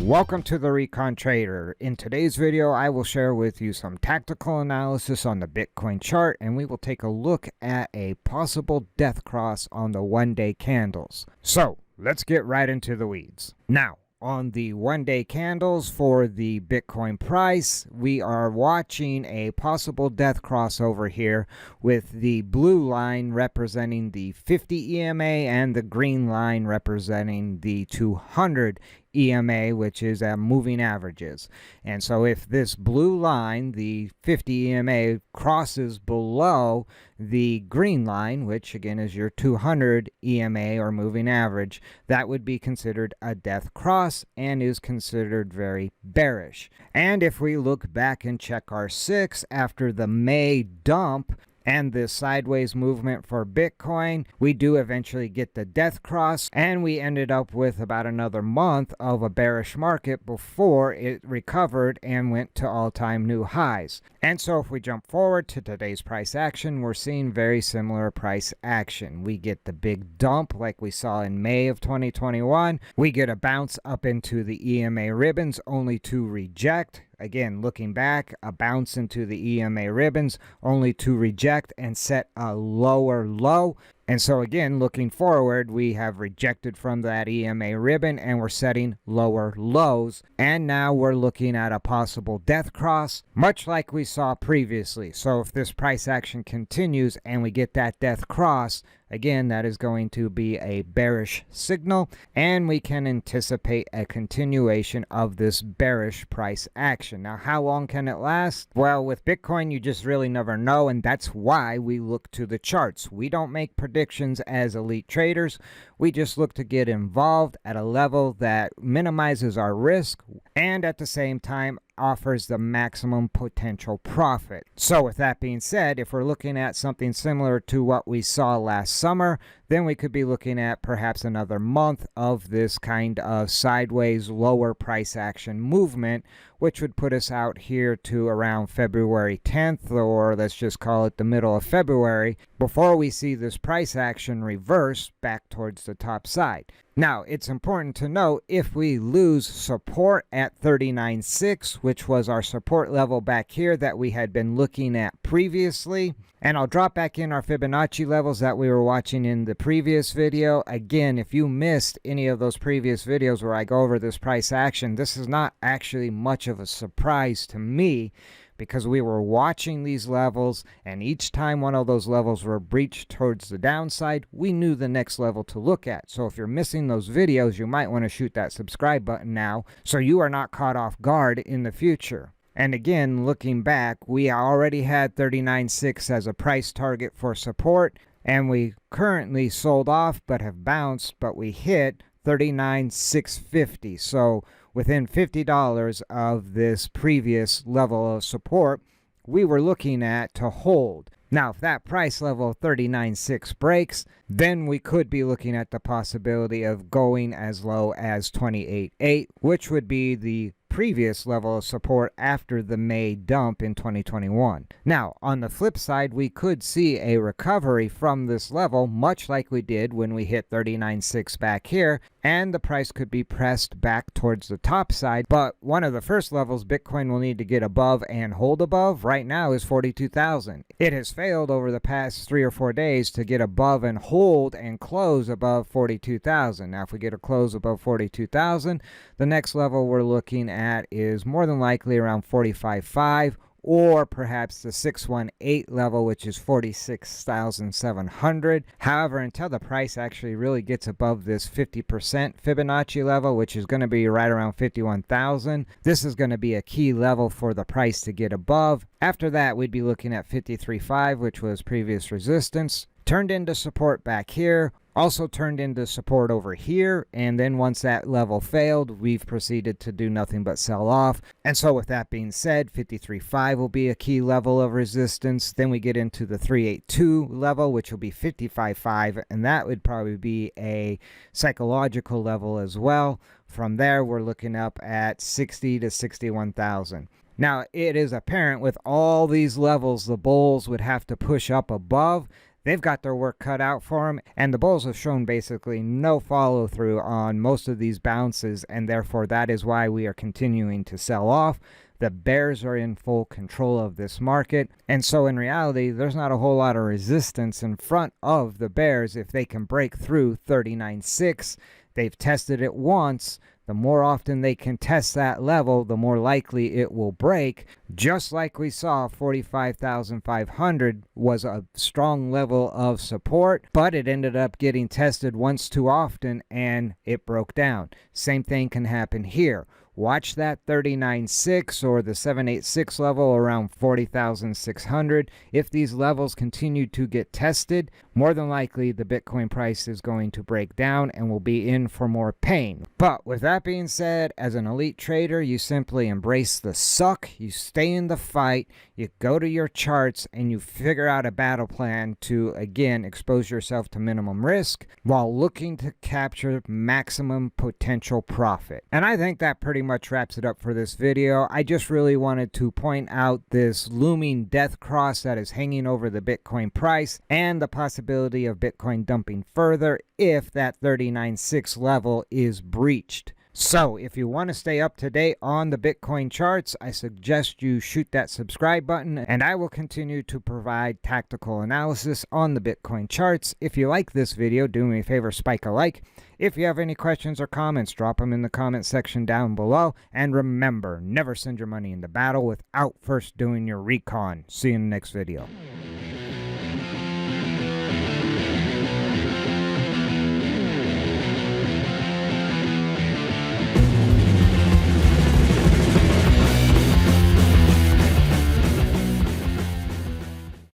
Welcome to the Recon Trader. In today's video, I will share with you some tactical analysis on the Bitcoin chart, and we will take a look at a possible death cross on the one-day candles. So let's get right into the weeds. Now, on the one-day candles for the Bitcoin price, we are watching a possible death cross over here with the blue line representing the 50 EMA and the green line representing the 200 EMA, which is at moving averages. And so if this blue line, the 50 EMA, crosses below the green line, which again is your 200 EMA or moving average, that would be considered a death cross and is considered very bearish. And if we look back and check our 6 after the May dump and this sideways movement for Bitcoin, we do eventually get the death cross, and we ended up with about another month of a bearish market before it recovered and went to all-time new highs. And so if we jump forward to today's price action, we're seeing very similar price action. We get the big dump like we saw in May of 2021. We get a bounce up into the EMA ribbons only to reject. Again, looking back, a bounce into the EMA ribbons only to reject and set a lower low. And so again, looking forward, we have rejected from that EMA ribbon and we're setting lower lows. And now we're looking at a possible death cross, much like we saw previously. So if this price action continues and we get that death cross, again, that is going to be a bearish signal, and we can anticipate a continuation of this bearish price action. Now, how long can it last? Well, with Bitcoin, you just really never know, and that's why we look to the charts. We don't make predictions as elite traders. We just look to get involved at a level that minimizes our risk and at the same time offers the maximum potential profit. So with that being said, if we're looking at something similar to what we saw last summer, then we could be looking at perhaps another month of this kind of sideways lower price action movement, which would put us out here to around February 10th, or let's just call it the middle of February, before we see this price action reverse back towards the top side. Now, it's important to note, if we lose support at 39.6, which was our support level back here that we had been looking at previously, and I'll drop back in our Fibonacci levels that we were watching in the previous video. Again, if you missed any of those previous videos where I go over this price action, this is not actually much of a surprise to me, because we were watching these levels, and each time one of those levels were breached towards the downside, we knew the next level to look at. So if you're missing those videos, you might want to shoot that subscribe button now so you are not caught off guard in the future. And again, looking back, we already had 39.6 as a price target for support, and we currently sold off but have bounced, but we hit 39.650. So within $50 of this previous level of support, we were looking at to hold. Now, if that price level of 39.6 breaks, then we could be looking at the possibility of going as low as 28.8, which would be the previous level of support after the May dump in 2021. Now, on the flip side, we could see a recovery from this level, much like we did when we hit 39.6 back here, and the price could be pressed back towards the top side. But one of the first levels Bitcoin will need to get above and hold above right now is 42,000. It has failed over the past 3 or 4 days to get above and hold and close above 42,000. Now, if we get a close above 42,000, the next level we're looking at is more than likely around 45.5, or perhaps the 618 level, which is 46,700. However, until the price actually really gets above this 50% Fibonacci level, which is going to be right around 51,000, this is going to be a key level for the price to get above. After that, we'd be looking at 53.5, which was previous resistance, turned into support back here, also turned into support over here, and then once that level failed, we've proceeded to do nothing but sell off. And so with that being said, 53.5 will be a key level of resistance. Then we get into the 382 level, which will be 55.5, and that would probably be a psychological level as well. From there, we're looking up at 60 to 61,000. Now, it is apparent with all these levels the bulls would have to push up above. They've got their work cut out for them, and the bulls have shown basically no follow through on most of these bounces, and therefore that is why we are continuing to sell off. The bears are in full control of this market, and so in reality there's not a whole lot of resistance in front of the bears if they can break through 39.6. They've tested it once. The more often they can test that level, the more likely it will break. Just like we saw, 45,500 was a strong level of support, but it ended up getting tested once too often and it broke down. Same thing can happen here. Watch that 39.6 or the 786 level around 40,600. If these levels continue to get tested, more than likely the Bitcoin price is going to break down and will be in for more pain. But with that being said, as an elite trader, you simply embrace the suck, you stay in the fight, you go to your charts, and you figure out a battle plan to, again, expose yourself to minimum risk while looking to capture maximum potential profit. And I think that pretty much wraps it up for this video. I just really wanted to point out this looming death cross that is hanging over the Bitcoin price and the possibility of Bitcoin dumping further if that 39.6 level is breached. So if you want to stay up to date on the Bitcoin charts, I suggest you shoot that subscribe button, and I will continue to provide tactical analysis on the Bitcoin charts. If you like this video, do me a favor, spike a like. If you have any questions or comments, drop them in the comment section down below. And remember, never send your money into battle without first doing your recon. See you in the next video.